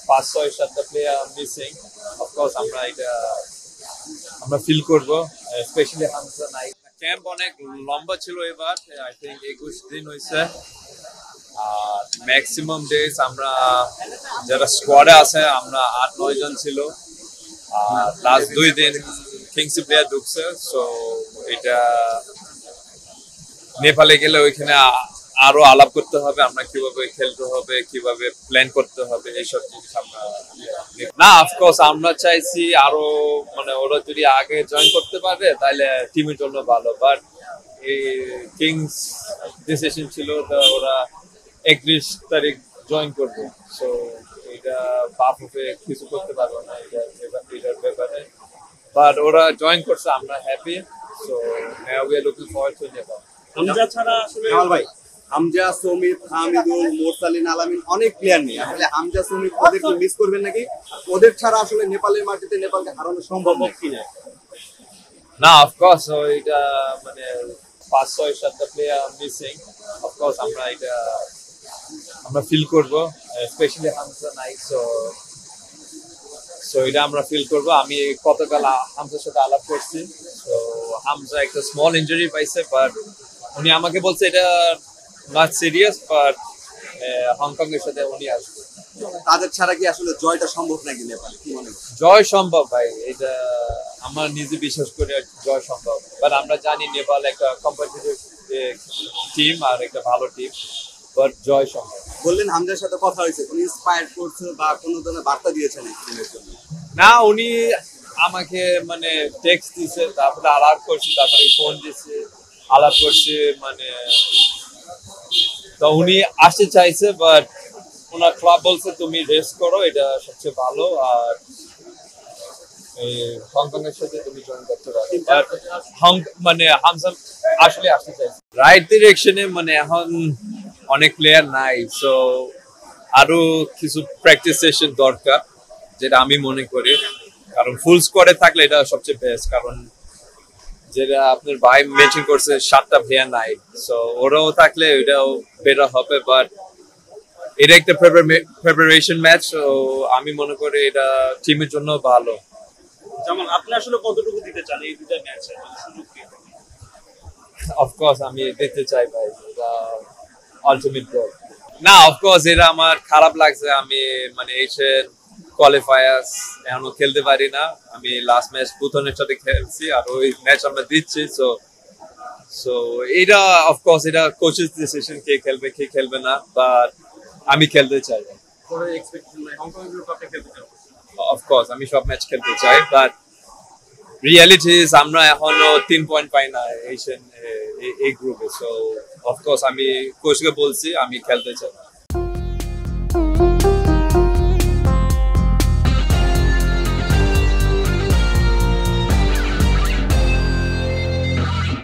5-6-7টা player missing. Of course আমরা feel করব, specially Hamza নাই। ক্যাম্প অনেক লম্বা ছিল এবার, আই থিঙ্ক 21 দিন হয়েছে। আর ম্যাক্সিমাম ডেজ আমরা যারা স্কোয়াডে আছে আমরা 8-9 জন ছিল। আর লাস্ট 2 দিন কিংসি প্লেয়ার ঢুকছে, সো এটা নেপালে গেলে ওইখানে আরো আলাপ করতে হবে, আমরা কিভাবে খেলতে হবে, কিভাবে প্ল্যান করতে হবে, এইসব জিনিস আমরা না। অফকোর্স আমরা চাইছি আরো, মানে ওরা যদি আগে জয়েন করতে পারে তাহলে টিমের জন্য ভালো। বাট এই কিংস ডিসিশন ছিল ওরা 31 তারিখ জয়েন করবে, সো এটা বাপ হয়ে কিছু করতে পারবো না এটার ব্যাপারে। বাট ওরা জয়েন করছে, আমরা happy. So now we are looking forward to Nepal. Hamza ছাড়া আসলে কামাল ভাই, হামজা, সমিত, হামিদুল, মোরসালিন, আলামিন অনেক প্লেয়ার নেই। আসলে হামজা, সমিত ওদেরকে মিস করবেন নাকি? ওদের ছাড়া আসলে নেপালের মাটিতে নেপালকে হারানো সম্ভব কিনা? না, অফকোর্স এটা মানে 5-6-7টা প্লেয়ার মিসিং। অফকোর্স আমরা ফিল করব, স্পেশালি হামজা নাই। সো এটা আমরা ফিল করব। আমি গতকাল হামজার সাথে আলাপ করছি। তো হামজা একটা স্মল ইনজুরি পাইছে, বাট উনি আমাকে বলছে এটা নট সিরিয়াস, বাট হংকং এর সাথে উনি আসবে। তাদের ছাড়া কি আসলে জয়টা সম্ভব নাকি নেপালে, কি মনে হয়? জয় সম্ভব ভাই, এটা আমার নিজে বিশ্বাস করি জয় সম্ভব। বাট আমরা জানি নেপাল একটা কম্পিটিটিভ টিম আর একটা ভালো টিম, বাট জয় সম্ভব। বললেন হামজার সাথে কথা হয়েছে, উনি ইন্সপায়ার করছে বা কোনো ধরনের বার্তা দিয়েছেন এই টিমের জন্য? না, উনি আমাকে মানে টেক্সট দিছে, তারপরে আলাপ করছি, তারপরে ফোন দিছে, আলাপ করছি, মানে তো উনি আসতে চাইছে, বাট ওনার ক্লাব বলছে তুমি রেস্ট করো, এটা সবচেয়ে ভালো। আর হংকং এর সাথে তুমি জয়েন করতে পারো। মানে হামজা আসলে আসতে চাইছে রাইট ডিরেকশনে। মানে এখন অনেক প্লেয়ার নাই, সো আরো কিছু প্র্যাকটিস সেশন দরকার, যেটা আমি মনে করি। কারণ ফুল স্কোয়াডে থাকলে এটা সবচেয়ে বেস্ট, কারণ যেটা আপনার ভাই মেনশন করছে 7টা প্লেয়ার নাই, সো ওরাও থাকলে এটাও বেটার হবে। বাট এটা একটা প্রিপারেশন ম্যাচ, সো আমি মনে করি এটা টিমের জন্য ভালো। যেমন আপনি আসলে কতটুকু দিতে চান এই দুটো ম্যাচে সুযোগ দিয়ে? অফকোর্স আমি দিতে চাই ভাই, এটা আলটিমেট গোল। না, অফকোর্স এটা আমার খারাপ লাগছে। আমি মানে এশিয়ান কোয়ালিফায়ার্স এখনো খেলতে পারি না। আমি লাস্ট ম্যাচ ভুটানের সাথে খেলছি, আর ওই ম্যাচ আমরা দিচ্ছি। সো এটা অফকোর্স এটা কোচেস ডিসিশন, কে খেলবে কে খেলবে না, বাট আমি খেলতে চাই। অফকোর্স আমি সব ম্যাচ খেলতে চাই, বাট রিয়ালিটি আমরা এখনো 3 পয়েন্ট পাই না এশিয়ান এই গ্রুপে। সো অফকোর্স আমি কোচকে বলছি আমি খেলতে চাই।